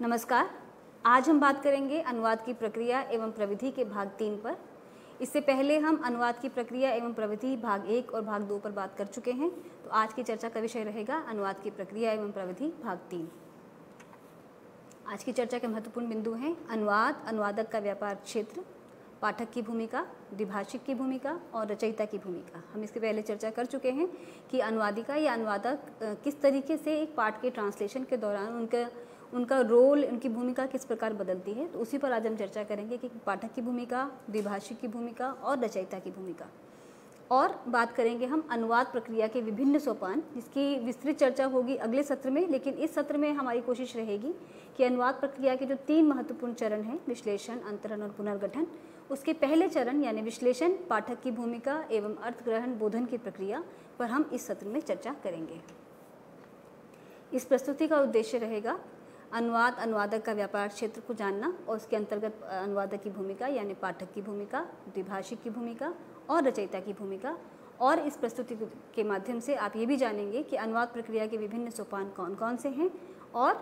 नमस्कार। आज हम बात करेंगे अनुवाद की प्रक्रिया एवं प्रविधि के भाग 3 पर। इससे पहले हम अनुवाद की प्रक्रिया एवं प्रविधि भाग 1 और भाग 2 पर बात कर चुके हैं। तो आज की चर्चा का विषय रहेगा अनुवाद की प्रक्रिया एवं प्रविधि भाग 3। आज की चर्चा के महत्वपूर्ण बिंदु हैं अनुवाद, अनुवादक का व्यापार क्षेत्र, पाठक की भूमिका, द्विभाषिक की भूमिका और रचयिता की भूमिका। हम इसके पहले चर्चा कर चुके हैं कि अनुवादिका या अनुवादक किस तरीके से एक पाठ के ट्रांसलेशन के दौरान उनका रोल, उनकी भूमिका किस प्रकार बदलती है। तो उसी पर आज हम चर्चा करेंगे कि पाठक की भूमिका, द्विभाषिक की भूमिका और रचयिता की भूमिका। और बात करेंगे हम अनुवाद प्रक्रिया के विभिन्न सोपान, जिसकी विस्तृत चर्चा होगी अगले सत्र में। लेकिन इस सत्र में हमारी कोशिश रहेगी कि अनुवाद प्रक्रिया के जो 3 महत्वपूर्ण चरण हैं, विश्लेषण, अंतरण और पुनर्गठन, उसके पहले चरण यानी विश्लेषण, पाठक की भूमिका एवं अर्थग्रहण बोधन की प्रक्रिया पर हम इस सत्र में चर्चा करेंगे। इस प्रस्तुति का उद्देश्य रहेगा अनुवाद, अनुवादक का व्यापार क्षेत्र को जानना और उसके अंतर्गत अनुवादक की भूमिका यानी पाठक की भूमिका, द्विभाषिक की भूमिका और रचयिता की भूमिका। और इस प्रस्तुति के माध्यम से आप ये भी जानेंगे कि अनुवाद प्रक्रिया के विभिन्न सोपान कौन कौन से हैं। और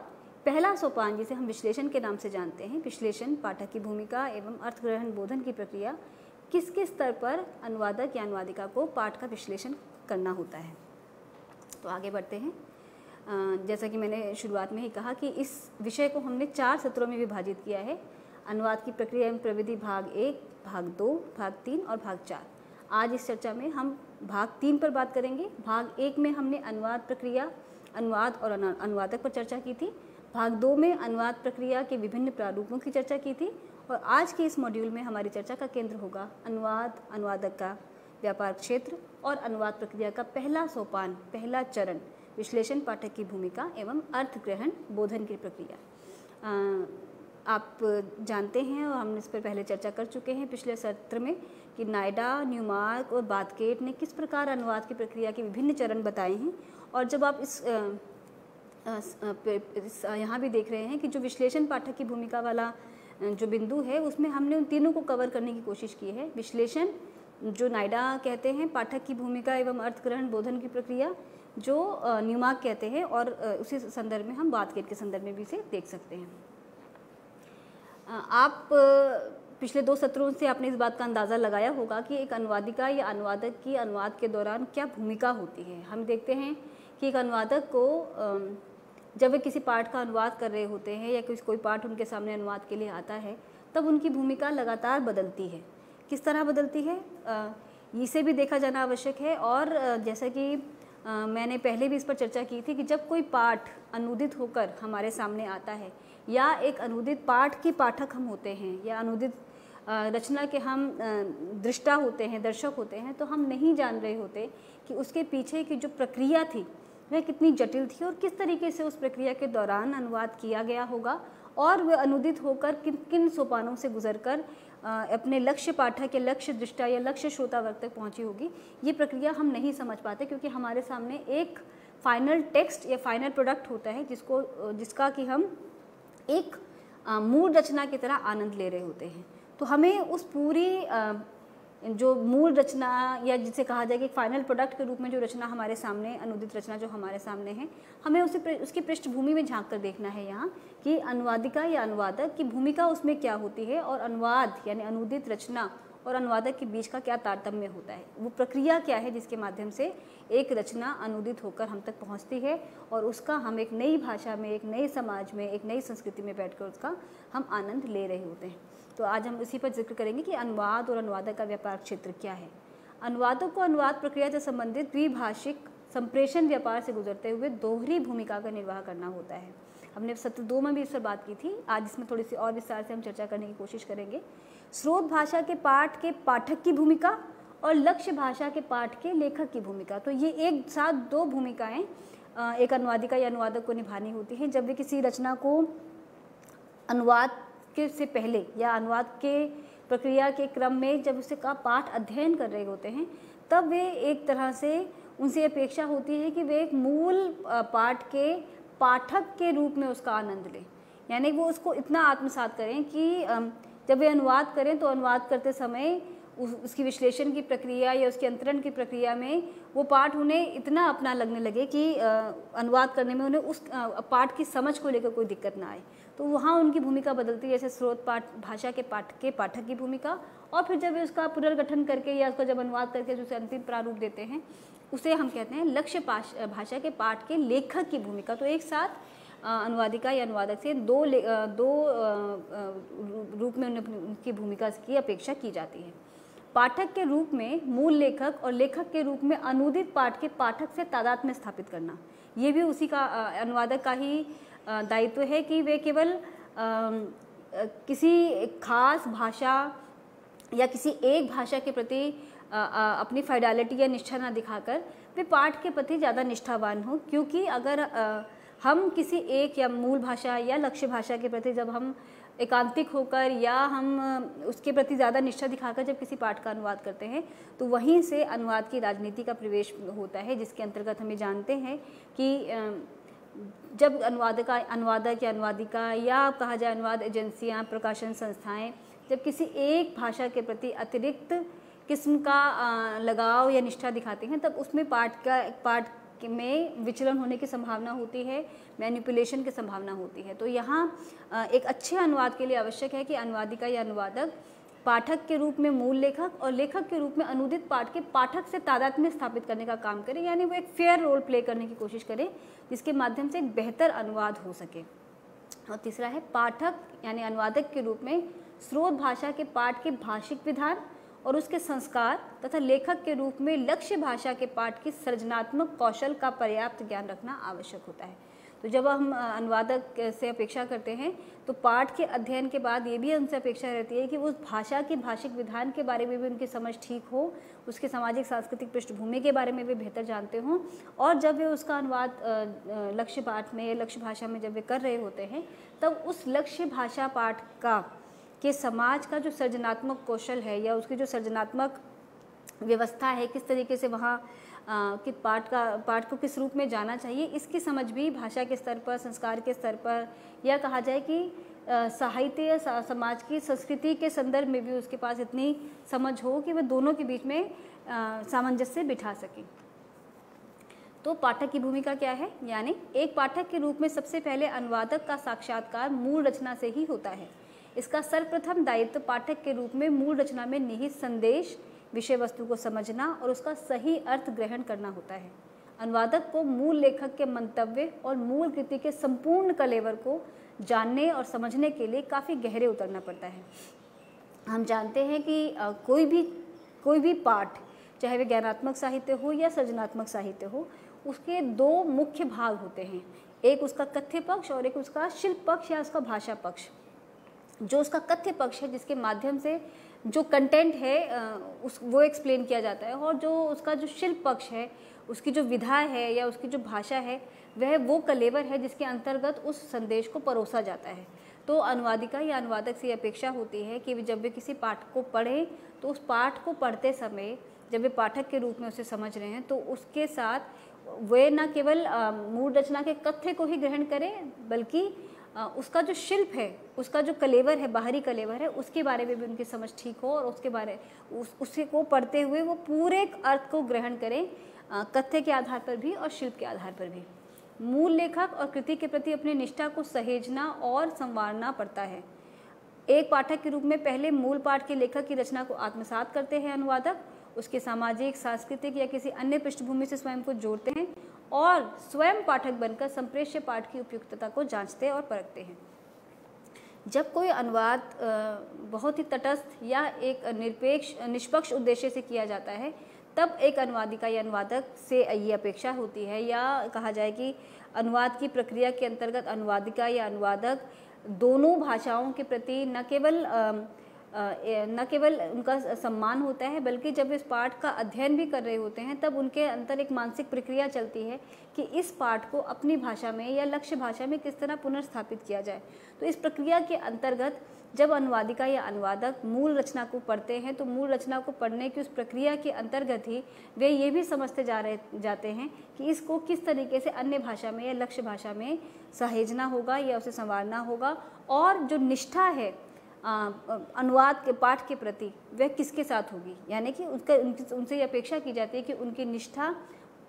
पहला सोपान जिसे हम विश्लेषण के नाम से जानते हैं, विश्लेषण, पाठक की भूमिका एवं अर्थग्रहण बोधन की प्रक्रिया, किस किस स्तर पर अनुवादक या अनुवादिका को पाठ का विश्लेषण करना होता है। तो आगे बढ़ते हैं। जैसा कि मैंने शुरुआत में ही कहा कि इस विषय को हमने 4 सत्रों में विभाजित किया है। अनुवाद की प्रक्रिया एवं प्रविधि भाग 1, भाग 2, भाग 3 और भाग 4। आज इस चर्चा में हम भाग 3 पर बात करेंगे। भाग 1 में हमने अनुवाद प्रक्रिया, अनुवाद और अनुवादक पर चर्चा की थी। भाग 2 में अनुवाद प्रक्रिया के विभिन्न प्रारूपों की चर्चा की थी। और आज के इस मॉड्यूल में हमारी चर्चा का केंद्र होगा अनुवाद, अनुवादक का व्यापार क्षेत्र और अनुवाद प्रक्रिया का पहला सोपान, पहला चरण, विश्लेषण, पाठक की भूमिका एवं अर्थग्रहण बोधन की प्रक्रिया। आप जानते हैं और हम इस पर पहले चर्चा कर चुके हैं पिछले सत्र में कि नायडा, न्यूमार्क और बाथगेट ने किस प्रकार अनुवाद की प्रक्रिया के विभिन्न चरण बताए हैं। और जब आप यहाँ भी देख रहे हैं कि जो विश्लेषण, पाठक की भूमिका वाला जो बिंदु है, उसमें हमने उन तीनों को कवर करने की कोशिश की है। विश्लेषण जो नायडा कहते हैं, पाठक की भूमिका एवं अर्थग्रहण बोधन की प्रक्रिया जो न्यूमार्क कहते हैं, और उसी संदर्भ में हम बाथगेट के संदर्भ में भी इसे देख सकते हैं। आप पिछले 2 सत्रों से आपने इस बात का अंदाज़ा लगाया होगा कि एक अनुवादिका या अनुवादक की अनुवाद के दौरान क्या भूमिका होती है। हम देखते हैं कि एक अनुवादक को जब वे किसी पाठ का अनुवाद कर रहे होते हैं या कोई पाठ उनके सामने अनुवाद के लिए आता है, तब उनकी भूमिका लगातार बदलती है। किस तरह बदलती है, इसे भी देखा जाना आवश्यक है। और जैसा कि मैंने पहले भी इस पर चर्चा की थी कि जब कोई पाठ अनुदित होकर हमारे सामने आता है या एक अनुदित पाठ के पाठक हम होते हैं या अनुदित रचना के हम दृष्टा होते हैं, दर्शक होते हैं, तो हम नहीं जान रहे होते कि उसके पीछे की जो प्रक्रिया थी वह कितनी जटिल थी और किस तरीके से उस प्रक्रिया के दौरान अनुवाद किया गया होगा और वह अनुदित होकर किन किन सोपानों से गुजरकर अपने लक्ष्य पाठक या लक्ष्य दृष्टा या लक्ष्य श्रोता वर्ग तक पहुंची होगी। ये प्रक्रिया हम नहीं समझ पाते क्योंकि हमारे सामने एक फाइनल टेक्स्ट या फाइनल प्रोडक्ट होता है जिसका कि हम एक मूल रचना की तरह आनंद ले रहे होते हैं। तो हमें उस पूरी जो मूल रचना या जिसे कहा जाए कि फाइनल प्रोडक्ट के रूप में जो रचना हमारे सामने, अनुदित रचना जो हमारे सामने है, हमें उसकी पृष्ठभूमि में झांक कर देखना है यहाँ कि अनुवादिका या अनुवादक की भूमिका उसमें क्या होती है और अनुवाद यानी अनुदित रचना और अनुवादक के बीच का क्या तारतम्य होता है। वो प्रक्रिया क्या है जिसके माध्यम से एक रचना अनुदित होकर हम तक पहुँचती है और उसका हम एक नई भाषा में, एक नए समाज में, एक नई संस्कृति में बैठकर उसका हम आनंद ले रहे होते हैं। तो आज हम इसी पर जिक्र करेंगे कि अनुवाद और अनुवादक का व्यापार क्षेत्र क्या है। अनुवादक को अनुवाद प्रक्रिया से संबंधित द्विभाषिक संप्रेषण व्यापार से गुजरते हुए दोहरी भूमिका का निर्वाह करना होता है। हमने सत्र 2 में भी इस पर बात की थी। आज इसमें थोड़ी सी और विस्तार से हम चर्चा करने की कोशिश करेंगे। स्रोत भाषा के पाठ के पाठक की भूमिका और लक्ष्य भाषा के पाठ के लेखक की भूमिका। तो ये एक साथ 2 भूमिकाएँ एक अनुवादिका या अनुवादक को निभानी होती हैं जब वे किसी रचना को अनुवाद के से पहले या अनुवाद के प्रक्रिया के क्रम में जब उसे का पाठ अध्ययन कर रहे होते हैं, तब वे एक तरह से उनसे अपेक्षा होती है कि वे एक मूल पाठ के पाठक के रूप में उसका आनंद लें, यानी वो उसको इतना आत्मसात करें कि जब वे अनुवाद करें तो अनुवाद करते समय उसकी विश्लेषण की प्रक्रिया या उसके अंतरण की प्रक्रिया में वो पाठ उन्हें इतना अपना लगने लगे कि अनुवाद करने में उन्हें उस पाठ की समझ को लेकर कोई दिक्कत ना आए। तो वहाँ उनकी भूमिका बदलती है, जैसे स्रोत पाठ भाषा के पाठक की भूमिका, और फिर जब वे उसका पुनर्गठन करके या उसका जब अनुवाद करके उसे अंतिम प्रारूप देते हैं, उसे हम कहते हैं लक्ष्य भाषा के पाठ के लेखक की भूमिका। तो एक साथ अनुवादिका या अनुवादक से दो रूप में उनकी भूमिका की अपेक्षा की जाती है। पाठक के रूप में मूल लेखक और लेखक के रूप में अनुदित पाठ के पाठक से तादात्म्य स्थापित करना, ये भी उसी का अनुवादक का ही दायित्व है कि वे केवल किसी खास भाषा या किसी एक भाषा के प्रति अपनी फाइडेलिटी या निष्ठा ना दिखाकर वे पाठ के प्रति ज़्यादा निष्ठावान हो, क्योंकि अगर हम किसी एक या मूल भाषा या लक्ष्य भाषा के प्रति जब हम एकांतिक होकर या हम उसके प्रति ज़्यादा निष्ठा दिखाकर जब किसी पाठ का अनुवाद करते हैं, तो वहीं से अनुवाद की राजनीति का प्रवेश होता है, जिसके अंतर्गत हमें जानते हैं कि जब अनुवादक या अनुवादिका या कहा जाए अनुवाद एजेंसियाँ, प्रकाशन संस्थाएं जब किसी एक भाषा के प्रति अतिरिक्त किस्म का लगाव या निष्ठा दिखाते हैं, तब उसमें पाठ में विचलन होने की संभावना होती है, मैनिपुलेशन की संभावना होती है। तो यहाँ एक अच्छे अनुवाद के लिए आवश्यक है कि अनुवादिका या अनुवादक पाठक के रूप में मूल लेखक और लेखक के रूप में अनुदित पाठ के पाठक से तादात्म्य स्थापित करने का काम करें, यानी वो एक फेयर रोल प्ले करने की कोशिश करें, जिसके माध्यम से एक बेहतर अनुवाद हो सके। और तीसरा है पाठक यानी अनुवादक के रूप में स्रोत भाषा के पाठ के भाषिक विधान और उसके संस्कार तथा लेखक के रूप में लक्ष्य भाषा के पाठ की सृजनात्मक कौशल का पर्याप्त ज्ञान रखना आवश्यक होता है। तो जब हम अनुवादक से अपेक्षा करते हैं तो पाठ के अध्ययन के बाद ये भी उनसे अपेक्षा रहती है कि उस भाषा के भाषिक विधान के बारे में भी उनकी समझ ठीक हो, उसके सामाजिक सांस्कृतिक पृष्ठभूमि के बारे में वे बेहतर जानते हों, और जब वे उसका अनुवाद लक्ष्य पाठ में या लक्ष्य भाषा में जब वे कर रहे होते हैं, तब उस लक्ष्य भाषा पाठ के समाज का जो सृजनात्मक कौशल है या उसकी जो सृजनात्मक व्यवस्था है, किस तरीके से वहाँ कि पाठ को किस रूप में जाना चाहिए, इसकी समझ भी भाषा के स्तर पर, संस्कार के स्तर पर, या कहा जाए कि साहित्य समाज की संस्कृति के संदर्भ में भी उसके पास इतनी समझ हो कि वह दोनों के बीच में सामंजस्य बिठा सके। तो पाठक की भूमिका क्या है, यानी एक पाठक के रूप में सबसे पहले अनुवादक का साक्षात्कार मूल रचना से ही होता है। इसका सर्वप्रथम दायित्व पाठक के रूप में मूल रचना में निहित संदेश, विषय वस्तु को समझना और उसका सही अर्थ ग्रहण करना होता है। अनुवादक को मूल लेखक के मंतव्य और मूल कृति के संपूर्ण कलेवर को जानने और समझने के लिए काफ़ी गहरे उतरना पड़ता है। हम जानते हैं कि कोई भी पाठ, चाहे वह ज्ञानात्मक साहित्य हो या सृजनात्मक साहित्य हो, उसके दो मुख्य भाग होते हैं, एक उसका कथ्य पक्ष और एक उसका शिल्प पक्ष या उसका भाषा पक्ष। जो उसका कथ्य पक्ष है, जिसके माध्यम से जो कंटेंट है वो एक्सप्लेन किया जाता है, और जो उसका जो शिल्प पक्ष है, उसकी जो विधा है या उसकी जो भाषा है, वह वो कलेवर है जिसके अंतर्गत उस संदेश को परोसा जाता है। तो अनुवादिका या अनुवादक से अपेक्षा होती है कि जब वे किसी पाठ को पढ़ें तो उस पाठ को पढ़ते समय जब वे पाठक के रूप में उसे समझ रहे हैं, तो उसके साथ वे न केवल मूल रचना के कथ्य को ही ग्रहण करें, बल्कि उसका जो शिल्प है, उसका जो कलेवर है, बाहरी कलेवर है, उसके बारे में भी उनकी समझ ठीक हो, और उसे को पढ़ते हुए वो पूरे अर्थ को ग्रहण करें, कथ्य के आधार पर भी और शिल्प के आधार पर भी। मूल लेखक और कृति के प्रति अपनी निष्ठा को सहेजना और संवारना पड़ता है। एक पाठक के रूप में पहले मूल पाठ के लेखक की रचना को आत्मसात करते हैं अनुवादक, उसके सामाजिक, सांस्कृतिक या किसी अन्य पृष्ठभूमि से स्वयं को जोड़ते हैं और स्वयं पाठक बनकर संप्रेष्य पाठ की उपयुक्तता को जांचते और परखते हैं। जब कोई अनुवाद बहुत ही तटस्थ या एक निष्पक्ष उद्देश्य से किया जाता है, तब एक अनुवादिका या अनुवादक से ये अपेक्षा होती है, या कहा जाए कि अनुवाद की प्रक्रिया के अंतर्गत अनुवादिका या अनुवादक दोनों भाषाओं के प्रति न केवल उनका सम्मान होता है, बल्कि जब इस पाठ का अध्ययन भी कर रहे होते हैं, तब उनके अंदर एक मानसिक प्रक्रिया चलती है कि इस पाठ को अपनी भाषा में या लक्ष्य भाषा में किस तरह पुनर्स्थापित किया जाए। तो इस प्रक्रिया के अंतर्गत जब अनुवादिका या अनुवादक मूल रचना को पढ़ते हैं, तो मूल रचना को पढ़ने की उस प्रक्रिया के अंतर्गत ही वे ये भी समझते जाते हैं कि इसको किस तरीके से अन्य भाषा में या लक्ष्य भाषा में सहेजना होगा या उसे संवारना होगा, और जो निष्ठा है अनुवाद के पाठ के प्रति वह किसके साथ होगी, यानी कि उनसे ये अपेक्षा की जाती है कि उनकी निष्ठा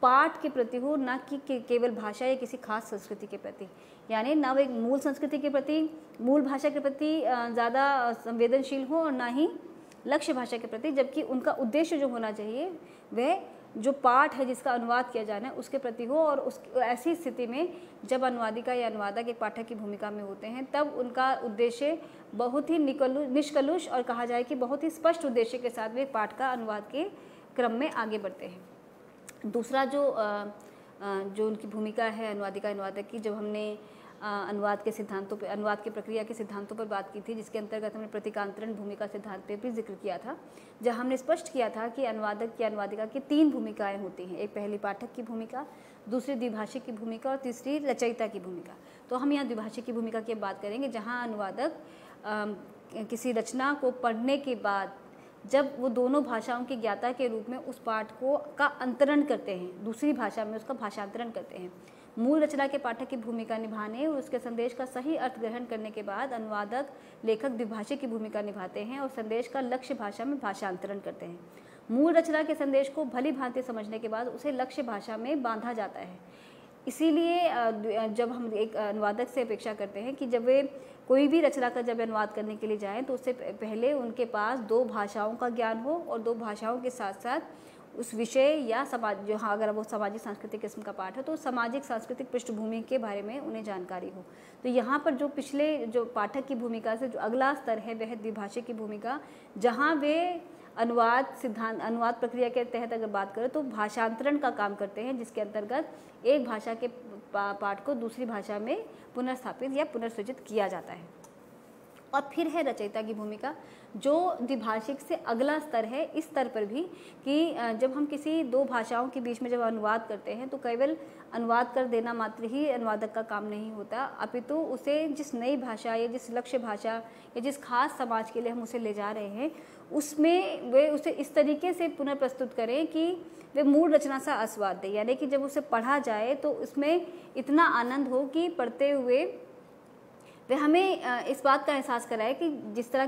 पाठ के प्रति हो, ना कि केवल भाषा या किसी खास संस्कृति के प्रति। यानी ना वो एक मूल संस्कृति के प्रति, मूल भाषा के प्रति ज़्यादा संवेदनशील हो और ना ही लक्ष्य भाषा के प्रति, जबकि उनका उद्देश्य जो होना चाहिए वह जो पाठ है जिसका अनुवाद किया जाना है उसके प्रति हो। और उस ऐसी स्थिति में जब अनुवादिका या अनुवादक एक पाठक की भूमिका में होते हैं तब उनका उद्देश्य बहुत ही निष्कलुष और कहा जाए कि बहुत ही स्पष्ट उद्देश्य के साथ वे पाठ का अनुवाद के क्रम में आगे बढ़ते हैं। दूसरा जो उनकी भूमिका है अनुवादिका अनुवादक की, जब हमने अनुवाद के सिद्धांतों पर, अनुवाद की प्रक्रिया के सिद्धांतों पर बात की थी, जिसके अंतर्गत हमने प्रतीकांतरण भूमिका सिद्धांत पर भी जिक्र किया था, जहाँ हमने स्पष्ट किया था कि अनुवादक या अनुवादिका की 3 भूमिकाएं होती हैं। एक पहली पाठक की भूमिका, दूसरी द्विभाषिक की भूमिका और तीसरी रचयिता की भूमिका। तो हम यहाँ द्विभाषिक की भूमिका की बात करेंगे, जहाँ अनुवादक किसी रचना को पढ़ने के बाद जब वो दोनों भाषाओं की ज्ञाता के रूप में उस पाठ को का अंतरण करते हैं, दूसरी भाषा में उसका भाषांतरण करते हैं, मूल रचना के पाठक की भूमिका निभाने और उसके संदेश का सही अर्थ ग्रहण करने के बाद अनुवादक लेखक द्विभाषिक की भूमिका निभाते हैं और संदेश का लक्ष्य भाषा में भाषांतरण करते हैं। मूल रचना के संदेश को भली भांति समझने के बाद उसे लक्ष्य भाषा में बांधा जाता है। इसीलिए जब हम एक अनुवादक से अपेक्षा करते हैं कि जब वे कोई भी रचना का जब अनुवाद करने के लिए जाएं तो उससे पहले उनके पास 2 भाषाओं का ज्ञान हो और 2 भाषाओं के साथ साथ उस विषय या समाज, जो हाँ अगर वो सामाजिक सांस्कृतिक किस्म का पाठ है तो सामाजिक सांस्कृतिक पृष्ठभूमि के बारे में उन्हें जानकारी हो। तो यहाँ पर जो पिछले जो पाठक की भूमिका से जो अगला स्तर है वह द्विभाषिक की भूमिका, जहाँ वे अनुवाद प्रक्रिया के तहत अगर बात करें तो भाषांतरण का काम करते हैं, जिसके अंतर्गत एक भाषा के पाठ को दूसरी भाषा में पुनर्स्थापित या पुनर्सृजित किया जाता है। और फिर है रचयिता की भूमिका, जो द्विभाषिक से अगला स्तर है, इस स्तर पर भी कि जब हम किसी 2 भाषाओं के बीच में जब अनुवाद करते हैं तो केवल अनुवाद कर देना मात्र ही अनुवादक का काम नहीं होता, अपितु उसे जिस नई भाषा या जिस लक्ष्य भाषा या जिस खास समाज के लिए हम उसे ले जा रहे हैं उसमें वे उसे इस तरीके से पुनर्प्रस्तुत करें कि वे मूल रचना सा आस्वाद दें, यानी कि जब उसे पढ़ा जाए तो उसमें इतना आनंद हो कि पढ़ते हुए वे हमें इस बात का एहसास कराए कि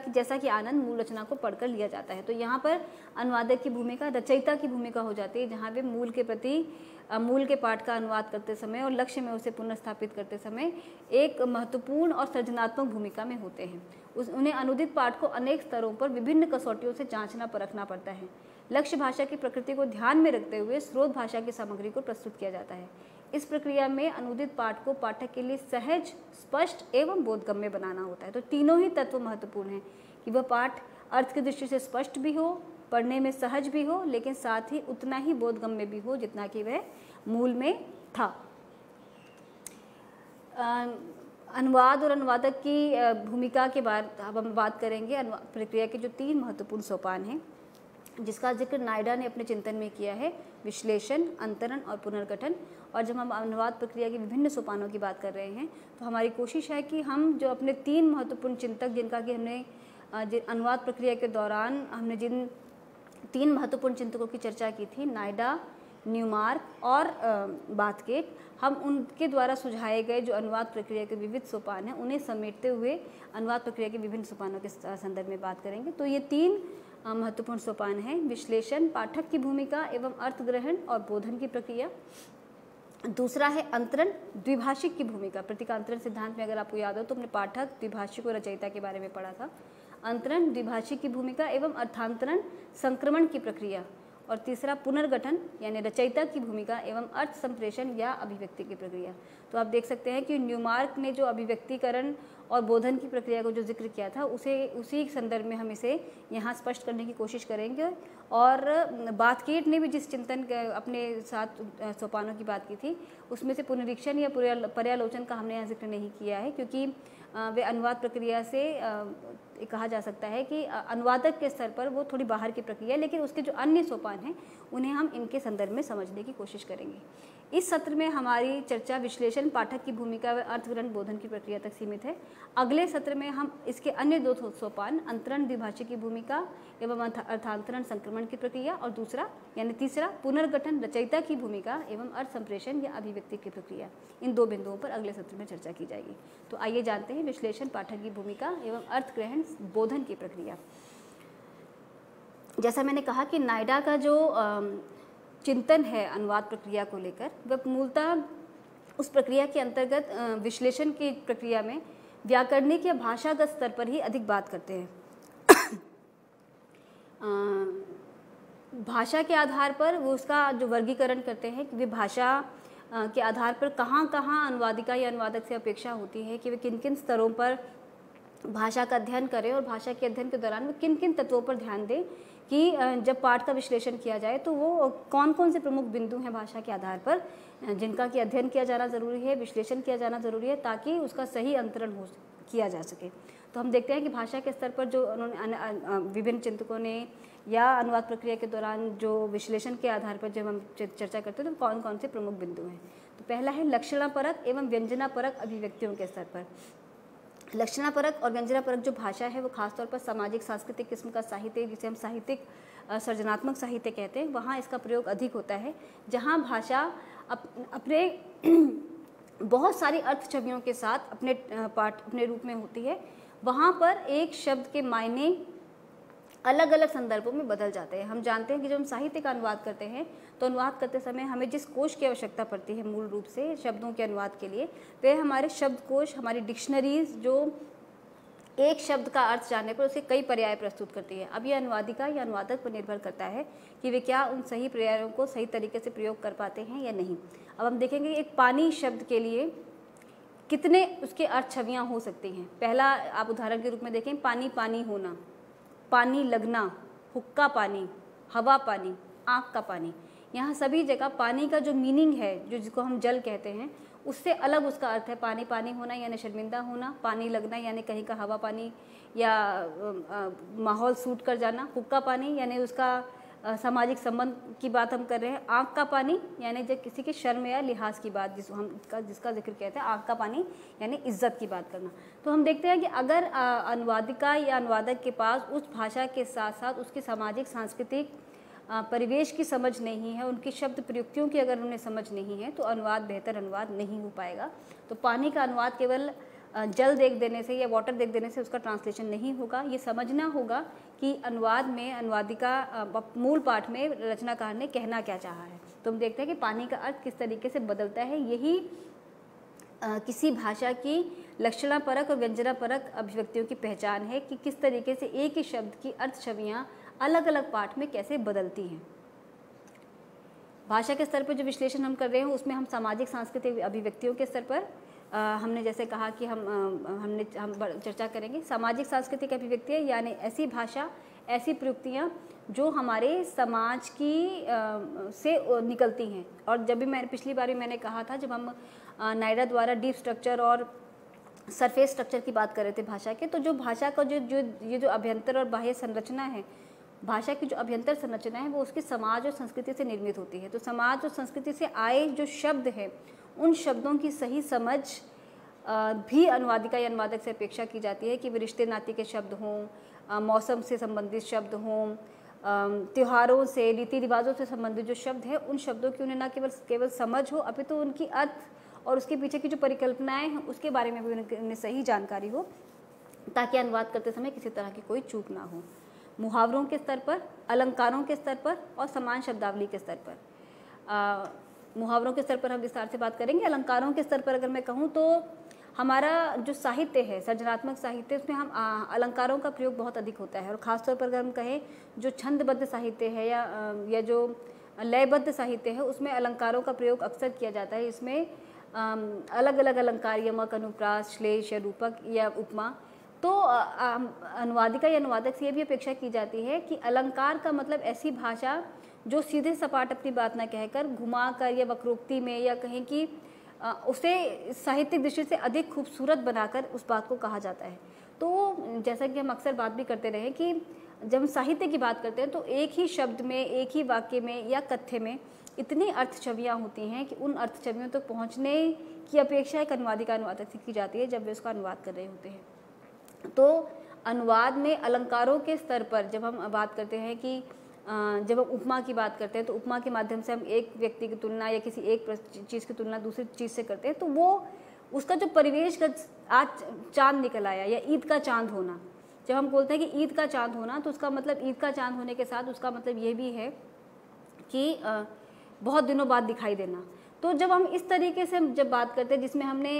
जैसा कि आनंद मूल रचना को पढ़कर लिया जाता है। तो यहाँ पर अनुवादक की भूमिका रचयिता की भूमिका हो जाती है, जहाँ वे मूल के प्रति मूल के पाठ का अनुवाद करते समय और लक्ष्य में उसे पुनर्स्थापित करते समय एक महत्वपूर्ण और सृजनात्मक भूमिका में होते हैं। उन्हें अनुदित पाठ को अनेक स्तरों पर विभिन्न कसौटियों से जांचना परखना पड़ता है। लक्ष्य भाषा की प्रकृति को ध्यान में रखते हुए स्रोत भाषा की सामग्री को प्रस्तुत किया जाता है। इस प्रक्रिया में अनुदित पाठ को पाठक के लिए सहज, स्पष्ट एवं बोधगम्य बनाना होता है। तो तीनों ही तत्व महत्वपूर्ण हैं कि वह पाठ अर्थ की दृष्टि से स्पष्ट भी हो, पढ़ने में सहज भी हो, लेकिन साथ ही उतना ही बोधगम्य भी हो जितना कि वह मूल में था। अनुवाद और अनुवादक की भूमिका के बाद अब हम बात करेंगे प्रक्रिया के जो 3 महत्वपूर्ण सोपान हैं, जिसका जिक्र नायडा ने अपने चिंतन में किया है, विश्लेषण, अंतरण और पुनर्गठन। और जब हम अनुवाद प्रक्रिया के विभिन्न सोपानों की बात कर रहे हैं तो हमारी कोशिश है कि हम जो अपने 3 महत्वपूर्ण चिंतक, जिनका कि हमने अनुवाद प्रक्रिया के दौरान हमने जिन 3 महत्वपूर्ण चिंतकों की चर्चा की थी, नायडा, न्यूमार्क और बाथगेट, हम उनके द्वारा सुझाए गए जो अनुवाद प्रक्रिया के विविध सोपान हैं उन्हें समेटते हुए अनुवाद प्रक्रिया के विभिन्न सोपानों के संदर्भ में बात करेंगे। तो ये 3 महत्वपूर्ण सोपान हैं, विश्लेषण, पाठक की भूमिका एवं अर्थ ग्रहण और बोधन की प्रक्रिया। दूसरा है अंतरण, द्विभाषिक की भूमिका। प्रतीकांतरण सिद्धांत में अगर आपको याद हो तो हमने पाठक, द्विभाषिक और रचयिता के बारे में पढ़ा था। अंतरण, द्विभाषिक की भूमिका एवं अर्थांतरण, संक्रमण की प्रक्रिया। और तीसरा पुनर्गठन यानी रचयिता की भूमिका एवं अर्थ संप्रेषण या अभिव्यक्ति की प्रक्रिया। तो आप देख सकते हैं कि न्यूमार्क ने जो अभिव्यक्तिकरण और बोधन की प्रक्रिया को जो जिक्र किया था उसी संदर्भ में हम इसे यहाँ स्पष्ट करने की कोशिश करेंगे। और बाथगेट ने भी जिस चिंतन अपने साथ सोपानों की बात की थी उसमें से पुनरीक्षण या पर्यालोचन का हमने यहाँ जिक्र नहीं किया है, क्योंकि वे अनुवाद प्रक्रिया से कहा जा सकता है कि अनुवादक के स्तर पर वो थोड़ी बाहर की प्रक्रिया है, लेकिन उसके जो अन्य सोपान हैं उन्हें हम इनके संदर्भ में समझने की कोशिश करेंगे। इस सत्र में हमारी चर्चा विश्लेषण, पाठक की भूमिका व अर्थग्रहण बोधन की प्रक्रिया तक सीमित है। अगले सत्र में हम इसके अन्य 2 सोपान, अंतरण द्विभाषी की भूमिका एवं अर्थांतरण संक्रमण की प्रक्रिया, और दूसरा यानी तीसरा पुनर्गठन, रचयिता की भूमिका एवं अर्थ संप्रेषण या अभिव्यक्ति की प्रक्रिया, इन 2 बिंदुओं पर अगले सत्र में चर्चा की जाएगी। तो आइए जानते हैं विश्लेषण, पाठक की भूमिका एवं अर्थग्रहण बोधन की प्रक्रिया। जैसा मैंने कहा कि नायडा का जो चिंतन है अनुवाद प्रक्रिया को लेकर, वह मूलतः उस प्रक्रिया के अंतर्गत विश्लेषण की प्रक्रिया में व्याकरणिक या भाषागत स्तर पर ही अधिक बात करते हैं। भाषा के आधार पर वो उसका जो वर्गीकरण करते हैं कि वे भाषा के आधार पर कहाँ कहाँ अनुवादिका या अनुवादक से अपेक्षा होती है कि वे किन किन स्तरों पर भाषा का अध्ययन करें, और भाषा के अध्ययन के दौरान वे किन किन तत्वों पर ध्यान दें कि जब पाठ का विश्लेषण किया जाए तो वो कौन कौन से प्रमुख बिंदु हैं भाषा के आधार पर जिनका कि अध्ययन किया जाना ज़रूरी है, विश्लेषण किया जाना ज़रूरी है, ताकि उसका सही अंतरण किया जा सके। तो हम देखते हैं कि भाषा के स्तर पर जो उन्होंने विभिन्न चिंतकों ने या अनुवाद प्रक्रिया के दौरान जो विश्लेषण के आधार पर जब हम चर्चा करते हैं तो कौन कौन से प्रमुख बिंदु हैं। तो पहला है लक्षणापरक एवं व्यंजनापरक अभिव्यक्तियों के स्तर पर। लक्षणापरक और व्यंजनापरक जो भाषा है वो खासतौर पर सामाजिक सांस्कृतिक किस्म का साहित्य, जिसे हम साहित्यिक सृजनात्मक साहित्य कहते हैं, वहाँ इसका प्रयोग अधिक होता है, जहाँ भाषा अपने बहुत सारी अर्थ छवियों के साथ अपने रूप में होती है। वहाँ पर एक शब्द के मायने अलग अलग संदर्भों में बदल जाते हैं। हम जानते हैं कि जब हम साहित्य का अनुवाद करते हैं तो अनुवाद करते समय हमें जिस कोश की आवश्यकता पड़ती है मूल रूप से शब्दों के अनुवाद के लिए, वे हमारे शब्दकोश, हमारी डिक्शनरीज, जो एक शब्द का अर्थ जानने पर उसके कई पर्याय प्रस्तुत करती है। अब यह अनुवादिका या अनुवादक पर निर्भर करता है कि वे क्या उन सही पर्यायों को सही तरीके से प्रयोग कर पाते हैं या नहीं। अब हम देखेंगे एक पानी शब्द के लिए कितने उसके अर्थ छवियाँ हो सकती हैं। पहला आप उदाहरण के रूप में देखें, पानी पानी होना, पानी लगना, हुक्का पानी, हवा पानी, आँख का पानी। यहाँ सभी जगह पानी का जो मीनिंग है, जो जिसको हम जल कहते हैं, उससे अलग उसका अर्थ है। पानी पानी होना यानी शर्मिंदा होना, पानी लगना यानी कहीं का हवा पानी या माहौल सूट कर जाना, हुक्का पानी यानी उसका सामाजिक संबंध की बात हम कर रहे हैं, आँख का पानी यानी जब किसी के शर्म या लिहाज की बात जिसका जिक्र कहते हैं, आँख का पानी यानी इज्जत की बात करना। तो हम देखते हैं कि अगर अनुवादिका या अनुवादक के पास उस भाषा के साथ साथ उसकी सामाजिक सांस्कृतिक परिवेश की समझ नहीं है, उनकी शब्द प्रयुक्तियों की अगर उन्हें समझ नहीं है, तो अनुवाद बेहतर अनुवाद नहीं हो पाएगा। तो पानी का अनुवाद केवल जल देख देने से या वाटर देख देने से उसका ट्रांसलेशन नहीं होगा। ये समझना होगा कि अनुवाद में अनुवादिका मूल पाठ में रचनाकार ने कहना क्या चाहा है। तो हम देखते हैं कि पानी का अर्थ किस तरीके से बदलता है। यही किसी भाषा की लक्षणापरक और व्यंजनापरक अभिव्यक्तियों की पहचान है कि किस तरीके से एक ही शब्द की अर्थ छवियाँ अलग अलग पाठ में कैसे बदलती हैं। भाषा के स्तर पर जो विश्लेषण हम कर रहे हैं उसमें हम सामाजिक सांस्कृतिक अभिव्यक्तियों के स्तर पर हमने जैसे कहा कि हम चर्चा करेंगे सामाजिक सांस्कृतिक अभिव्यक्तियाँ, यानी ऐसी भाषा, ऐसी प्रयुक्तियाँ जो हमारे समाज की से निकलती हैं। और जब भी पिछली बार भी मैंने कहा था, जब हम नायडा द्वारा डीप स्ट्रक्चर और सरफेस स्ट्रक्चर की बात कर रहे थे भाषा के, तो जो भाषा का जो अभ्यंतर और बाह्य संरचना है, भाषा की जो अभ्यंतर संरचना है, वो उसके समाज और संस्कृति से निर्मित होती है। तो समाज और संस्कृति से आए जो शब्द हैं, उन शब्दों की सही समझ भी अनुवादिका या अनुवादक से अपेक्षा की जाती है कि वे रिश्ते नाते के शब्द हों, मौसम से संबंधित शब्द हों, त्योहारों से, रीति रिवाजों से संबंधित जो शब्द है, उन शब्दों की उन्हें न केवल समझ हो, अभी तो उनकी अर्थ और उसके पीछे की जो परिकल्पनाएं हैं उसके बारे में भी उन्हें सही जानकारी हो, ताकि अनुवाद करते समय किसी तरह की कोई चूक ना हो। मुहावरों के स्तर पर, अलंकारों के स्तर पर और समान शब्दावली के स्तर पर। मुहावरों के स्तर पर हम विस्तार से बात करेंगे। अलंकारों के स्तर पर अगर मैं कहूँ तो हमारा जो साहित्य है, सृजनात्मक साहित्य, उसमें हम अलंकारों का प्रयोग बहुत अधिक होता है। और ख़ासतौर पर अगर हम कहें जो छंदबद्ध साहित्य है या जो लयबद्ध साहित्य है, उसमें अलंकारों का प्रयोग अक्सर किया जाता है। इसमें अलग अलग अलंकार, यमक, अनुप्रास, श्लेष या रूपक या उपमा। तो अनुवादिका या अनुवादक से ये भी अपेक्षा की जाती है कि अलंकार का मतलब ऐसी भाषा जो सीधे सपाट अपनी बात न कहकर घुमा कर या वक्रोक्ति में या कहें कि उसे साहित्यिक दृष्टि से अधिक खूबसूरत बनाकर उस बात को कहा जाता है। तो जैसा कि हम अक्सर बात भी करते रहे कि जब हम साहित्य की बात करते हैं तो एक ही शब्द में, एक ही वाक्य में या कथ्य में इतनी अर्थ छवियाँ होती हैं कि उन अर्थ छवियों तक पहुँचने की अपेक्षा एक अनुवादिका अनुवादक से की जाती है जब वे उसका अनुवाद कर रहे होते हैं। तो अनुवाद में अलंकारों के स्तर पर जब हम बात करते हैं कि जब हम उपमा की बात करते हैं तो उपमा के माध्यम से हम एक व्यक्ति की तुलना या किसी एक चीज़ की तुलना दूसरी चीज़ से करते हैं, तो वो उसका जो परिवेश का आज चाँद निकल आया या ईद का चाँद होना, जब हम बोलते हैं कि ईद का चाँद होना तो उसका मतलब ईद का चाँद होने के साथ उसका मतलब ये भी है कि बहुत दिनों बाद दिखाई देना। तो जब हम इस तरीके से जब बात करते हैं जिसमें हमने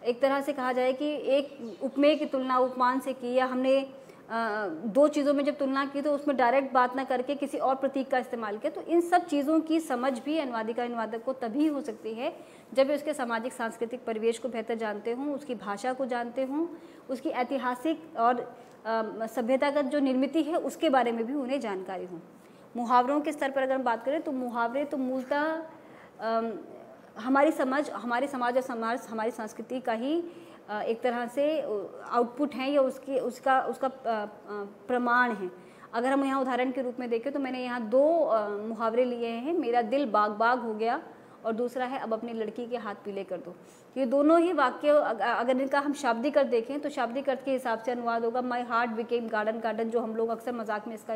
एक तरह से कहा जाए कि एक उपमेय की तुलना उपमान से की, या हमने दो चीज़ों में जब तुलना की तो उसमें डायरेक्ट बात ना करके किसी और प्रतीक का इस्तेमाल किया, तो इन सब चीज़ों की समझ भी अनुवादिका अनुवादक को तभी हो सकती है जब वे उसके सामाजिक सांस्कृतिक परिवेश को बेहतर जानते हों, उसकी भाषा को जानते हों, उसकी ऐतिहासिक और सभ्यतागत जो निर्मिति है उसके बारे में भी उन्हें जानकारी हो। मुहावरों के स्तर पर अगर हम बात करें तो मुहावरे तो मूलतः हमारी हमारे समाज और हमारी संस्कृति का ही एक तरह से आउटपुट है या उसका प्रमाण है। अगर हम यहाँ उदाहरण के रूप में देखें तो मैंने यहाँ दो मुहावरे लिए हैं, मेरा दिल बाग बाग हो गया और दूसरा है अब अपनी लड़की के हाथ पीले कर दो। ये दोनों ही वाक्य अगर इनका हम शाब्दिक अर्थ देखें तो शाब्दिक अर्थ के हिसाब से अनुवाद होगा my heart became garden garden, जो हम लोग अक्सर मजाक में इसका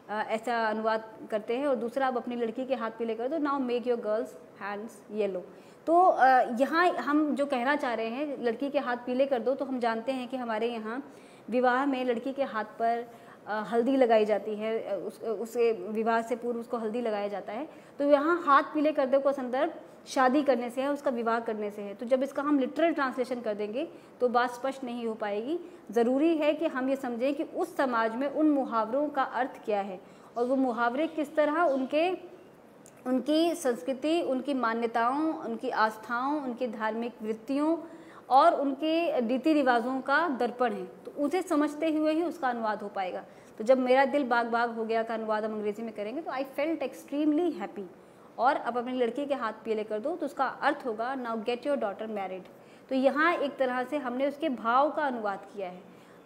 ऐसा अनुवाद करते हैं, और दूसरा अब अपनी लड़की के हाथ पीले कर दो, now make your girls hands yellow. तो यहाँ हम जो कहना चाह रहे हैं लड़की के हाथ पीले कर दो, तो हम जानते हैं कि हमारे यहाँ विवाह में लड़की के हाथ पर हल्दी लगाई जाती है, उसे विवाह से पूर्व उसको हल्दी लगाया जाता है। तो यहाँ हाथ पीले कर दो का संदर्भ शादी करने से है, उसका विवाह करने से है। तो जब इसका हम लिटरल ट्रांसलेशन कर देंगे तो बात स्पष्ट नहीं हो पाएगी। ज़रूरी है कि हम ये समझें कि उस समाज में उन मुहावरों का अर्थ क्या है और वो मुहावरे किस तरह उनकी संस्कृति, उनकी मान्यताओं, उनकी आस्थाओं, उनकी धार्मिक वृत्तियों और उनके रीति रिवाजों का दर्पण है। तो उसे समझते हुए ही उसका अनुवाद हो पाएगा। तो जब मेरा दिल बाग बाग हो गया का अनुवाद हम अंग्रेजी में करेंगे तो आई फेल्ट एक्सट्रीमली हैप्पी, और अब अपनी लड़की के हाथ पीले कर दो तो उसका अर्थ होगा now get your daughter married. तो यहाँ एक तरह से हमने उसके भाव का अनुवाद किया है,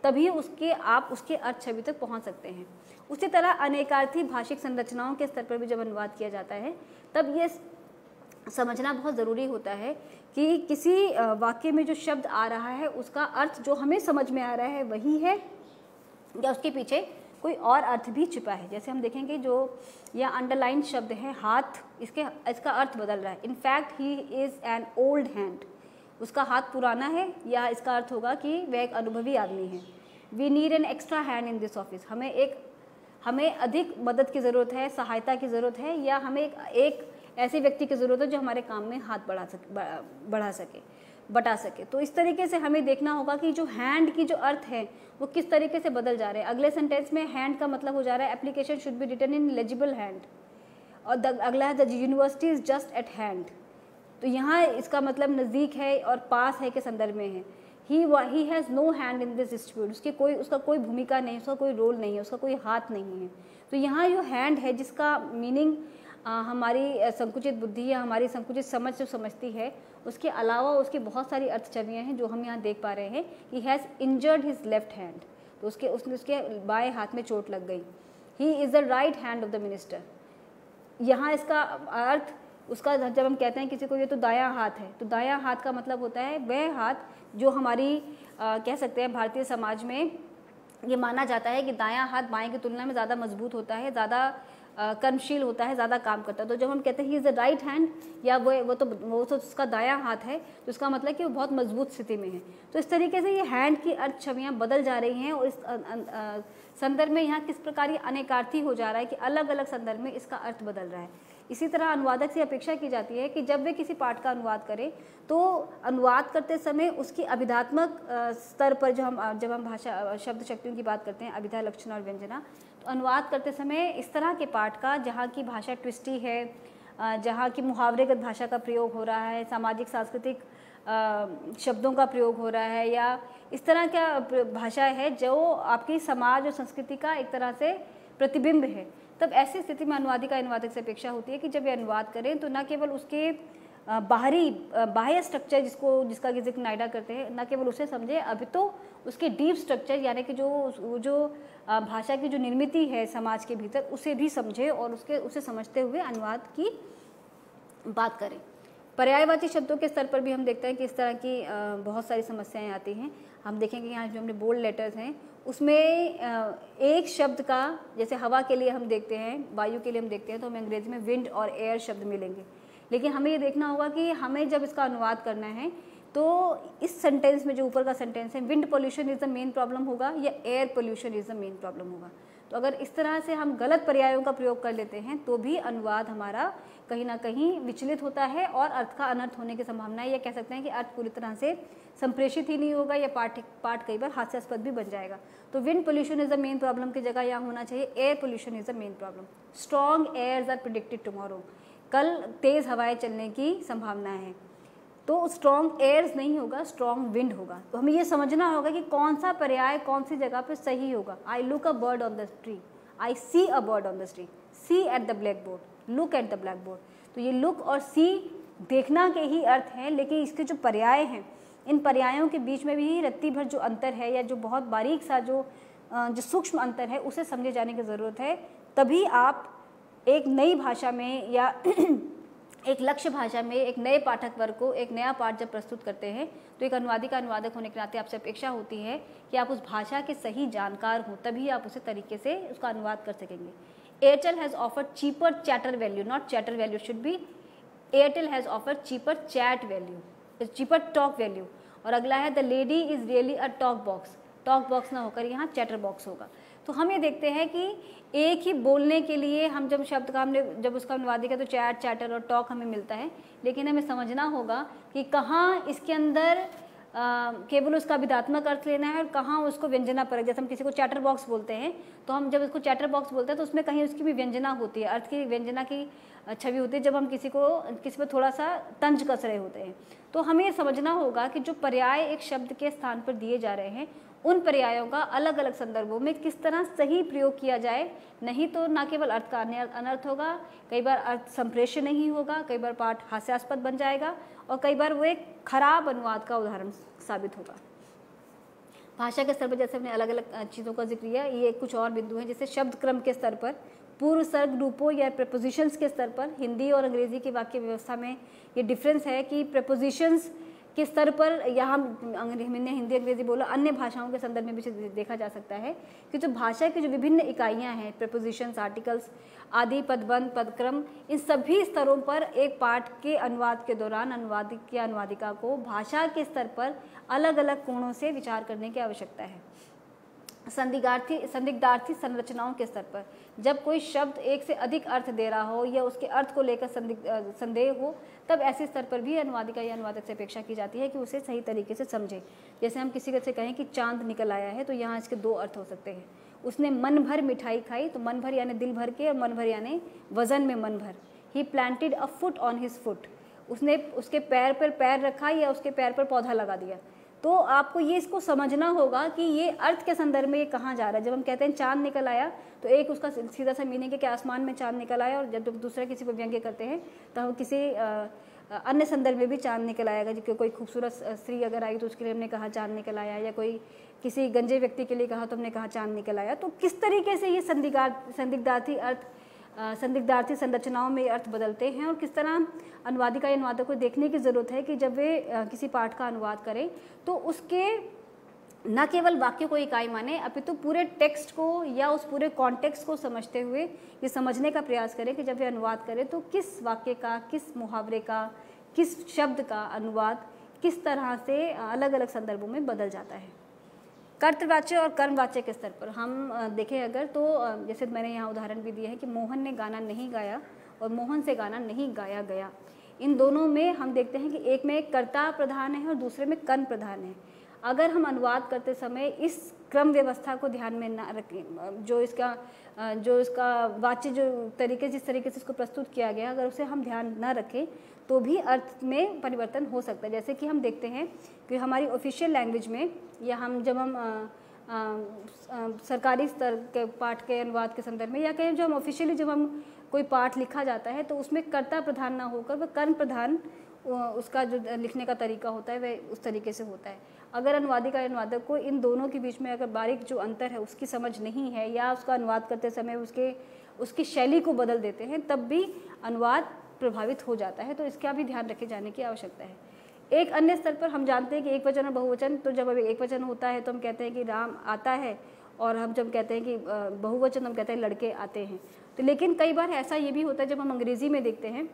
तभी आप उसके अर्थ छवि तक पहुँच सकते हैं। उसी तरह अनेकार्थी भाषिक संरचनाओं के स्तर पर भी जब अनुवाद किया जाता है तब ये समझना बहुत ज़रूरी होता है कि किसी वाक्य में जो शब्द आ रहा है उसका अर्थ जो हमें समझ में आ रहा है वही है या उसके पीछे कोई और अर्थ भी छिपा है। जैसे हम देखेंगे जो यह अंडरलाइन शब्द है हाथ, इसका अर्थ बदल रहा है। In fact he is an old hand, उसका हाथ पुराना है, या इसका अर्थ होगा कि वह एक अनुभवी आदमी है। We need an extra hand in this office, हमें अधिक मदद की ज़रूरत है, सहायता की ज़रूरत है, या हमें एक ऐसे व्यक्ति की ज़रूरत है जो हमारे काम में हाथ बटा सके। तो इस तरीके से हमें देखना होगा कि जो हैंड की जो अर्थ है वो किस तरीके से बदल जा रहे हैं। अगले सेंटेंस में हैंड का मतलब हो जा रहा है application should be written in legible hand, और अगला है the university is just at hand. तो यहाँ इसका मतलब नज़दीक है और पास है के संदर्भ में है। He has no hand in this dispute, उसका कोई भूमिका नहीं, उसका कोई रोल नहीं है, उसका कोई हाथ नहीं है। तो यहाँ जो हैंड है जिसका मीनिंग हमारी संकुचित बुद्धि या हमारी संकुचित समझ जो समझती है, उसके अलावा उसकी बहुत सारी अर्थ छवियाँ हैं जो हम यहाँ देख पा रहे हैं। He has injured his left hand, तो उसके बाएँ हाथ में चोट लग गई। He is the right hand of the minister, यहाँ इसका अर्थ उसका जब हम कहते हैं किसी को ये तो दायां हाथ है, तो दायां हाथ का मतलब होता है वह हाथ जो हमारी कह सकते हैं भारतीय समाज में ये माना जाता है कि दायां हाथ बाएं की तुलना में ज़्यादा मजबूत होता है, ज़्यादा कर्मशील होता है, ज़्यादा काम करता है। तो जब हम कहते हैं he is the right hand या वो तो उसका दायां हाथ है, तो इसका मतलब कि वो बहुत मजबूत स्थिति में है। तो इस तरीके से ये हैंड की अर्थ छवियाँ बदल जा रही हैं और इस संदर्भ में यहाँ किस प्रकार ये अनेकार्थी हो जा रहा है कि अलग अलग संदर्भ में इसका अर्थ बदल रहा है। इसी तरह अनुवादक से अपेक्षा की जाती है कि जब वे किसी पाठ का अनुवाद करें तो अनुवाद करते समय उसकी अभिधात्मक स्तर पर जब हम भाषा शब्द शक्तियों की बात करते हैं, अभिधा, लक्षण और व्यंजना, तो अनुवाद करते समय इस तरह के पाठ का जहाँ की भाषा ट्विस्टी है, जहाँ की मुहावरेगत भाषा का प्रयोग हो रहा है, सामाजिक सांस्कृतिक शब्दों का प्रयोग हो रहा है, या इस तरह का भाषा है जो आपकी समाज और संस्कृति का एक तरह से प्रतिबिंब है, तब ऐसी स्थिति में अनुवादिका अनुवादक से अपेक्षा होती है कि जब वे अनुवाद करें तो न केवल उसके बाह्य स्ट्रक्चर जिसका जिक्र नायडा करते हैं, न केवल उसे समझे, अभी तो उसके डीप स्ट्रक्चर यानी कि जो भाषा की जो निर्मित है समाज के भीतर, उसे भी समझे और उसे समझते हुए अनुवाद की बात करें। पर्यायवाची शब्दों के स्तर पर भी हम देखते हैं कि इस तरह की बहुत सारी समस्याएं आती हैं। हम देखेंगे यहाँ जो हमने बोल्ड लेटर्स हैं उसमें एक शब्द का, जैसे हवा के लिए हम देखते हैं, वायु के लिए हम देखते हैं, तो हमें अंग्रेजी में विंड और एयर शब्द मिलेंगे। लेकिन हमें ये देखना होगा कि हमें जब इसका अनुवाद करना है तो इस सेंटेंस में जो ऊपर का सेंटेंस है, wind pollution is the main problem होगा या air pollution is the main problem होगा। तो अगर इस तरह से हम गलत पर्यायों का प्रयोग कर लेते हैं तो भी अनुवाद हमारा कहीं ना कहीं विचलित होता है और अर्थ का अनर्थ होने की संभावना है, या कह सकते हैं कि अर्थ पूरी तरह से संप्रेषित ही नहीं होगा या पाठ कई बार हास्यास्पद भी बन जाएगा। तो wind pollution is the main problem की जगह यहाँ होना चाहिए air pollution is the main problem. Strong airs are predicted tomorrow, कल तेज़ हवाएं चलने की संभावना है, तो स्ट्रॉन्ग एयर्स नहीं होगा, स्ट्रॉन्ग विंड होगा। तो हमें ये समझना होगा कि कौन सा पर्याय कौन सी जगह पर सही होगा। I look a bird on the tree, I see a bird on the tree, see at the blackboard, look at the blackboard. तो ये लुक और सी देखना के ही अर्थ हैं, लेकिन इसके जो पर्याय हैं, इन पर्यायों के बीच में भी रत्ती भर जो अंतर है या जो बहुत बारीक सा जो सूक्ष्म अंतर है उसे समझे जाने की ज़रूरत है। तभी आप एक नई भाषा में या एक लक्ष्य भाषा में एक नए पाठक वर्ग को एक नया पाठ जब प्रस्तुत करते हैं तो एक अनुवादिका अनुवादक होने के नाते आपसे अपेक्षा होती है कि आप उस भाषा के सही जानकार हों, तभी आप उसे तरीके से उसका अनुवाद कर सकेंगे। Airtel has offered cheaper chatter value, not chatter value should be, Airtel has offered cheaper chat value, cheaper talk value. और अगला है the lady is really a talk box, talk box ना होकर यहाँ चैटर बॉक्स होगा। तो हम ये देखते हैं कि एक ही बोलने के लिए हम जब शब्द का हमने जब उसका अनुवाद किया तो चैट, चैटर और टॉक हमें मिलता है, लेकिन हमें समझना होगा कि कहाँ इसके अंदर केवल उसका विधात्मक अर्थ लेना है और कहाँ उसको व्यंजना पर। जैसे हम किसी को चैटर बॉक्स बोलते हैं तो हम जब उसको चैटर बॉक्स बोलते हैं तो उसमें कहीं उसकी भी व्यंजना होती है, अर्थ की व्यंजना की छवि होती है जब हम किसी पर थोड़ा सा तंज कस रहे होते हैं। तो हमें ये समझना होगा कि जो पर्याय एक शब्द के स्थान पर दिए जा रहे हैं उन पर्यायों का अलग अलग संदर्भों में किस तरह सही प्रयोग किया जाए, नहीं तो न केवल अर्थ का अनर्थ होगा, कई बार अर्थ संप्रेषण नहीं होगा, कई बार पाठ हास्यास्पद बन जाएगा और कई बार वो एक खराब अनुवाद का उदाहरण साबित होगा। भाषा के स्तर पर जैसे हमने अलग अलग चीज़ों का जिक्र किया, ये कुछ और बिंदु हैं। जैसे शब्द क्रम के स्तर पर, पूर्व सर्ग रूपों या प्रपोजिशंस के स्तर पर हिंदी और अंग्रेजी की वाक्य व्यवस्था में ये डिफरेंस है कि प्रपोजिशंस के स्तर पर यहाँ हमने हिंदी अंग्रेजी बोला, अन्य भाषाओं के संदर्भ में भी देखा जा सकता है कि जो भाषा की जो विभिन्न इकाइयाँ हैं, प्रपोजिशंस, आर्टिकल्स आदि, पदबंध, पदक्रम, इन सभी स्तरों पर एक पाठ के अनुवाद के दौरान अनुवादिक या अनुवादिका को भाषा के स्तर पर अलग अलग कोणों से विचार करने की आवश्यकता है। संदिग्धार्थी संरचनाओं के स्तर पर, जब कोई शब्द एक से अधिक अर्थ दे रहा हो या उसके अर्थ को लेकर संदेह हो, तब ऐसे स्तर पर भी अनुवादिका या अनुवादक से अपेक्षा की जाती है कि उसे सही तरीके से समझे। जैसे हम किसी से कहें कि चांद निकल आया है, तो यहाँ इसके दो अर्थ हो सकते हैं। उसने मन भर मिठाई खाई, तो मन भर यानी दिल भर के, और मन भर यानी वजन में मन भर। He planted a foot on his foot, उसने उसके पैर पर पैर रखा या उसके पैर पर पौधा लगा दिया। तो आपको ये इसको समझना होगा कि ये अर्थ के संदर्भ में ये कहाँ जा रहा है। जब हम कहते हैं चांद निकल आया, तो एक उसका सीधा सा मीनिंग है कि आसमान में चांद निकल आया, और जब दूसरा किसी को व्यंग्य करते हैं तो हम किसी अन्य संदर्भ में भी चांद निकल आएगा। जो कोई खूबसूरत स्त्री अगर आई तो उसके लिए हमने कहा चांद निकल आया, या कोई किसी गंजे व्यक्ति के लिए कहा तो हमने कहा चांद निकल आया। तो किस तरीके से ये संदिग्धार्थी संरचनाओं में अर्थ बदलते हैं और किस तरह अनुवादिका या अनुवादक को देखने की ज़रूरत है कि जब वे किसी पाठ का अनुवाद करें तो उसके न केवल वाक्य को इकाई माने, अपितु पूरे टेक्स्ट को या उस पूरे कॉन्टेक्स्ट को समझते हुए ये समझने का प्रयास करें कि जब वे अनुवाद करें तो किस वाक्य का, किस मुहावरे का, किस शब्द का अनुवाद किस तरह से अलग अलग संदर्भों में बदल जाता है। कर्तवाच्य और कर्मवाच्य के स्तर पर हम देखें अगर, तो जैसे मैंने यहाँ उदाहरण भी दिया है कि मोहन ने गाना नहीं गाया और मोहन से गाना नहीं गाया गया। इन दोनों में हम देखते हैं कि एक में कर्ता प्रधान है और दूसरे में कर्म प्रधान है। अगर हम अनुवाद करते समय इस क्रम व्यवस्था को ध्यान में ना रखें, जो इसका वाच्य जो जिस तरीके से इसको प्रस्तुत किया गया, अगर उसे हम ध्यान न रखें तो भी अर्थ में परिवर्तन हो सकता है। जैसे कि हम देखते हैं कि हमारी ऑफिशियल लैंग्वेज में, या जब हम सरकारी स्तर के पाठ के अनुवाद के संदर्भ में, या कहीं जब हम ऑफिशियली जब हम कोई पाठ लिखा जाता है तो उसमें कर्ता प्रधान ना होकर वह कर्म प्रधान उसका जो लिखने का तरीका होता है वह उस तरीके से होता है। अगर अनुवादिका या अनुवादक को इन दोनों के बीच में अगर बारीक जो अंतर है उसकी समझ नहीं है, या उसका अनुवाद करते समय उसकी शैली को बदल देते हैं, तब भी अनुवाद प्रभावित हो जाता है। तो इसका भी ध्यान रखे जाने की आवश्यकता है। एक अन्य स्तर पर हम जानते हैं कि एक वचन और बहुवचन, तो जब अभी एक वचन होता है तो हम कहते हैं कि राम आता है, और हम जब कहते हैं कि बहुवचन हम कहते हैं लड़के आते हैं। तो लेकिन कई बार ऐसा ये भी होता है, जब हम अंग्रेज़ी में देखते हैं,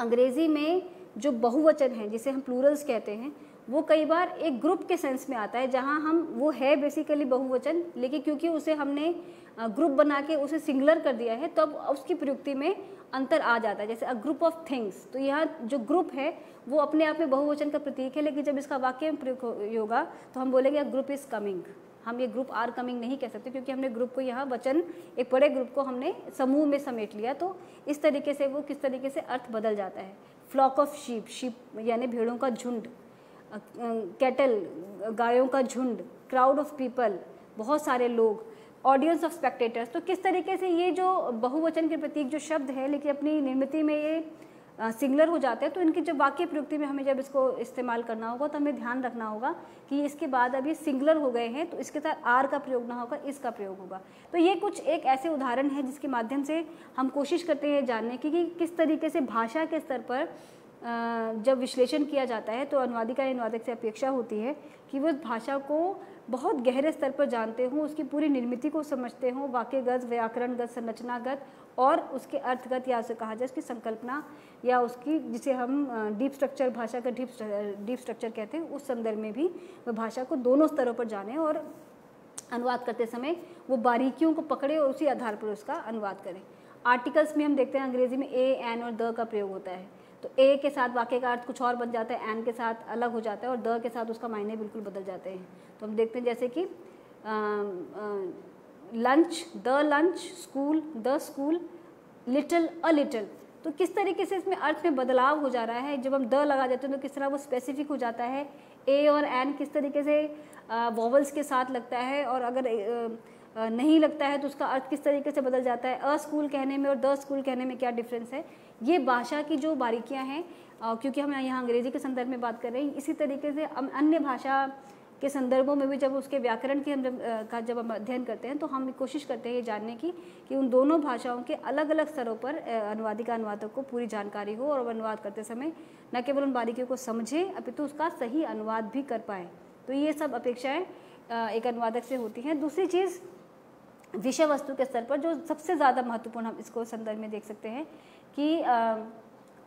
अंग्रेज़ी में जो बहुवचन है जिसे हम प्लूरल्स कहते हैं, वो कई बार एक ग्रुप के सेंस में आता है, जहाँ हम वो है बेसिकली बहुवचन, लेकिन क्योंकि उसे हमने ग्रुप बना के उसे सिंगुलर कर दिया है, तब उसकी प्रयुक्ति में अंतर आ जाता है। जैसे अ ग्रुप ऑफ थिंग्स, तो यहाँ जो ग्रुप है वो अपने आप में बहुवचन का प्रतीक है, लेकिन जब इसका वाक्य में प्रयोग होगा तो हम बोलेंगे ग्रुप इज़ कमिंग। हम ये ग्रुप आर कमिंग नहीं कह सकते, क्योंकि हमने ग्रुप को यहाँ वचन, एक बड़े ग्रुप को हमने समूह में समेट लिया, तो इस तरीके से वो किस तरीके से अर्थ बदल जाता है। फ्लॉक ऑफ शीप, शीप यानी भेड़ों का झुंड, कैटल गायों का झुंड, क्राउड ऑफ पीपल बहुत सारे लोग, ऑडियंस ऑफ स्पेक्टेटर्स। तो किस तरीके से ये जो बहुवचन के प्रतीक जो शब्द है, लेकिन अपनी निर्मिति में ये सिंगुलर हो जाते हैं, तो इनकी जब वाक्य प्रयुक्ति में हमें जब इसको इस्तेमाल करना होगा तो हमें ध्यान रखना होगा कि इसके बाद अब ये सिंगुलर हो गए हैं, तो इसके साथ आर का प्रयोग ना होगा, इसका प्रयोग होगा। तो ये कुछ एक ऐसे उदाहरण है जिसके माध्यम से हम कोशिश करते हैं जानने की कि किस तरीके से भाषा के स्तर पर जब विश्लेषण किया जाता है, तो अनुवादिका या अनुवादक से अपेक्षा होती है कि वो भाषा को बहुत गहरे स्तर पर जानते हों, उसकी पूरी निर्मिति को समझते हों, वाक्यगत, व्याकरणगत, संरचनागत और उसके अर्थगत, या उसे कहा जाए उसकी संकल्पना, या उसकी जिसे हम डीप स्ट्रक्चर, भाषा का डीप स्ट्रक्चर कहते हैं, उस संदर्भ में भी वह भाषा को दोनों स्तरों पर जाने और अनुवाद करते समय वो बारीकियों को पकड़े और उसी आधार पर उसका अनुवाद करें। आर्टिकल्स में हम देखते हैं अंग्रेजी में ए, एन और द का प्रयोग होता है, तो ए के साथ वाक्य का अर्थ कुछ और बन जाता है, एन के साथ अलग हो जाता है, और द के साथ उसका मायने बिल्कुल बदल जाते हैं। तो हम देखते हैं जैसे कि lunch, the lunch, school, the school, little, a little. तो किस तरीके से इसमें अर्थ में बदलाव हो जा रहा है। जब हम द लगा देते हैं तो किस तरह वो स्पेसिफिक हो जाता है। ए और एन किस तरीके से वॉवल्स के साथ लगता है, और अगर नहीं लगता है तो उसका अर्थ किस तरीके से बदल जाता है। अ स्कूल कहने में और द स्कूल कहने में क्या डिफरेंस है। ये भाषा की जो बारीकियां हैं, क्योंकि हम यहाँ अंग्रेजी के संदर्भ में बात कर रहे हैं, इसी तरीके से अन्य भाषा के संदर्भों में भी जब उसके व्याकरण की जब हम अध्ययन करते हैं, तो हम कोशिश करते हैं ये जानने की कि उन दोनों भाषाओं के अलग अलग स्तरों पर अनुवादिका अनुवादक को पूरी जानकारी हो, और अनुवाद करते समय न केवल उन बारीकियों को समझे अपितु उसका सही अनुवाद भी कर पाए। तो ये सब अपेक्षाएं एक अनुवादक से होती हैं। दूसरी चीज़, विषय वस्तु के स्तर पर जो सबसे ज़्यादा महत्वपूर्ण हम इसको संदर्भ में देख सकते हैं कि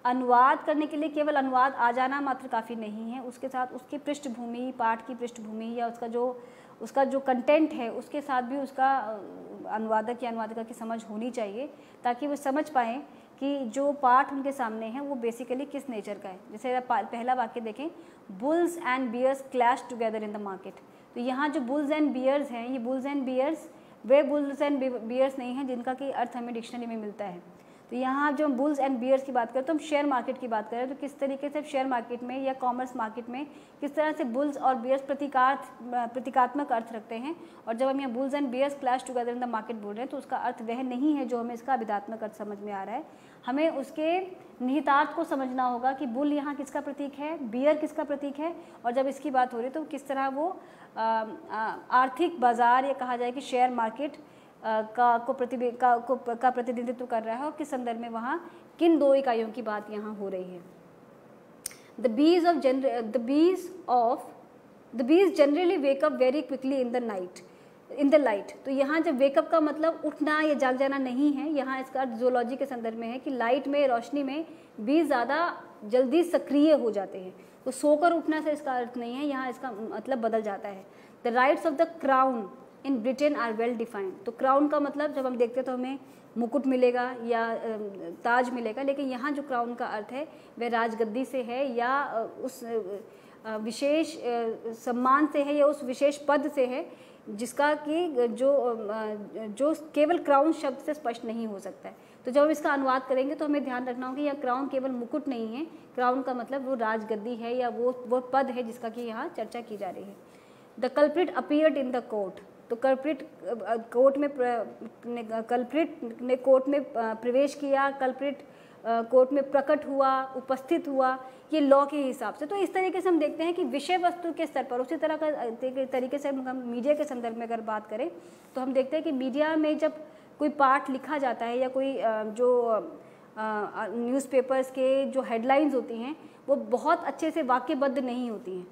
अनुवाद करने के लिए केवल अनुवाद आ जाना मात्र काफ़ी नहीं है, उसके साथ उसकी पृष्ठभूमि, पाठ की पृष्ठभूमि, या उसका जो कंटेंट है उसके साथ भी उसका अनुवादक या अनुवादिका की समझ होनी चाहिए, ताकि वो समझ पाएँ कि जो पाठ उनके सामने है वो बेसिकली किस नेचर का है। जैसे पहला वाक्य देखें, bulls and bears clash together in the market. तो यहाँ जो बुल्स एंड बियर्स हैं, ये बुल्स एंड बियर्स वे बुल्स एंड बियर्स नहीं हैं जिनका कि अर्थ हमें डिक्शनरी में मिलता है। तो यहाँ जो हम बुल्स एंड बियर्स की बात करें तो हम शेयर मार्केट की बात करें, तो किस तरीके से शेयर मार्केट में या कॉमर्स मार्केट में किस तरह से बुल्स और बियर्स प्रतीकात्मक अर्थ रखते हैं। और जब हम यहाँ bulls and bears clash together in the market बोल रहे हैं, तो उसका अर्थ वह नहीं है जो हमें इसका अभिधात्मक अर्थ समझ में आ रहा है। हमें उसके निहितार्थ को समझना होगा कि बुल यहाँ किसका प्रतीक है, बियर किसका प्रतीक है, और जब इसकी बात हो रही है तो किस तरह वो आर्थिक बाजार, या कहा जाए कि शेयर मार्केट का प्रतिनिधित्व कर रहा है, और किस संदर्भ में वहाँ किन दो इकाइयों की बात यहाँ हो रही है। The bees generally wake up very quickly in the light। तो यहाँ जब वेकअप का मतलब उठना या जाग जाना नहीं है, यहाँ इसका अर्थ जूलॉजी के संदर्भ में है कि लाइट में, रोशनी में बीज ज़्यादा जल्दी सक्रिय हो जाते हैं। तो सोकर उठना से इसका अर्थ नहीं है, यहाँ इसका मतलब बदल जाता है। The rights of the crown in Britain are well defined. तो क्राउन का मतलब जब हम देखते हैं तो हमें मुकुट मिलेगा या ताज मिलेगा, लेकिन यहाँ जो क्राउन का अर्थ है वह राजगद्दी से है, या उस विशेष सम्मान से है, या उस विशेष पद से है जिसका कि जो केवल क्राउन शब्द से स्पष्ट नहीं हो सकता है। तो जब हम इसका अनुवाद करेंगे तो हमें ध्यान रखना होगा कि यह क्राउन केवल मुकुट नहीं है, क्राउन का मतलब वो राजगद्दी है, या वो पद है जिसका कि यहाँ चर्चा की जा रही है। The culprit appeared in the court. तो कल्प्रिट ने कोर्ट में प्रवेश किया, कल्प्रिट कोर्ट में प्रकट हुआ, उपस्थित हुआ, ये लॉ के हिसाब से। तो इस तरीके से हम देखते हैं कि विषय वस्तु के स्तर पर, उसी तरह का तरीके से हम मीडिया के संदर्भ में अगर बात करें तो हम देखते हैं कि मीडिया में जब कोई पाठ लिखा जाता है या कोई जो न्यूज़पेपर्स के जो हेडलाइंस होती हैं वो बहुत अच्छे से वाक्यबद्ध नहीं होती हैं,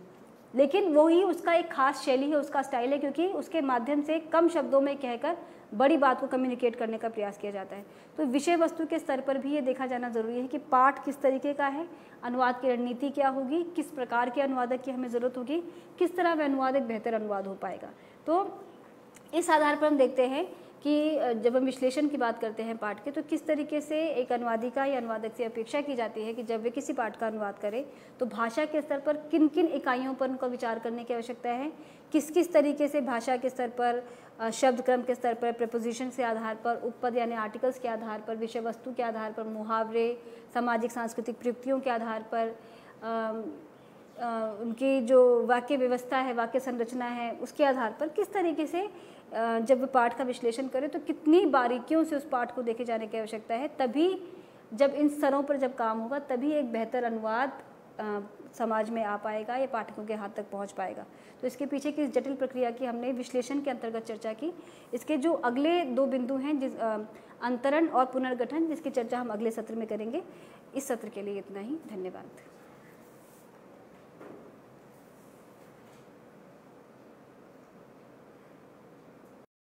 लेकिन वही उसका एक खास शैली है, उसका स्टाइल है, क्योंकि उसके माध्यम से कम शब्दों में कहकर बड़ी बात को कम्युनिकेट करने का प्रयास किया जाता है। तो विषय वस्तु के स्तर पर भी ये देखा जाना ज़रूरी है कि पाठ किस तरीके का है, अनुवाद की रणनीति क्या होगी, किस प्रकार के अनुवादक की हमें ज़रूरत होगी, किस तरह वह अनुवाद एक बेहतर अनुवाद हो पाएगा। तो इस आधार पर हम देखते हैं कि जब हम विश्लेषण की बात करते हैं पाठ के, तो किस तरीके से एक अनुवादिका या अनुवादक से अपेक्षा की जाती है कि जब वे किसी पाठ का अनुवाद करें तो भाषा के स्तर पर किन किन इकाइयों पर उनका विचार करने की आवश्यकता है, किस किस तरीके से भाषा के स्तर पर, शब्द क्रम के स्तर पर, प्रेपोजिशन के आधार पर, उपपद यानी आर्टिकल्स के आधार पर, विषय वस्तु के आधार पर, मुहावरे, सामाजिक सांस्कृतिक प्रयुक्तियों के आधार पर, उनकी जो वाक्य व्यवस्था है, वाक्य संरचना है, उसके आधार पर किस तरीके से जब पाठ का विश्लेषण करें तो कितनी बारीकियों से उस पाठ को देखे जाने की आवश्यकता है। तभी जब इन स्तरों पर जब काम होगा तभी एक बेहतर अनुवाद समाज में आ पाएगा या पाठकों के हाथ तक पहुंच पाएगा। तो इसके पीछे की जटिल प्रक्रिया की हमने विश्लेषण के अंतर्गत चर्चा की। इसके जो अगले 2 बिंदु हैं, अंतरण और पुनर्गठन, जिसकी चर्चा हम अगले सत्र में करेंगे। इस सत्र के लिए इतना ही। धन्यवाद।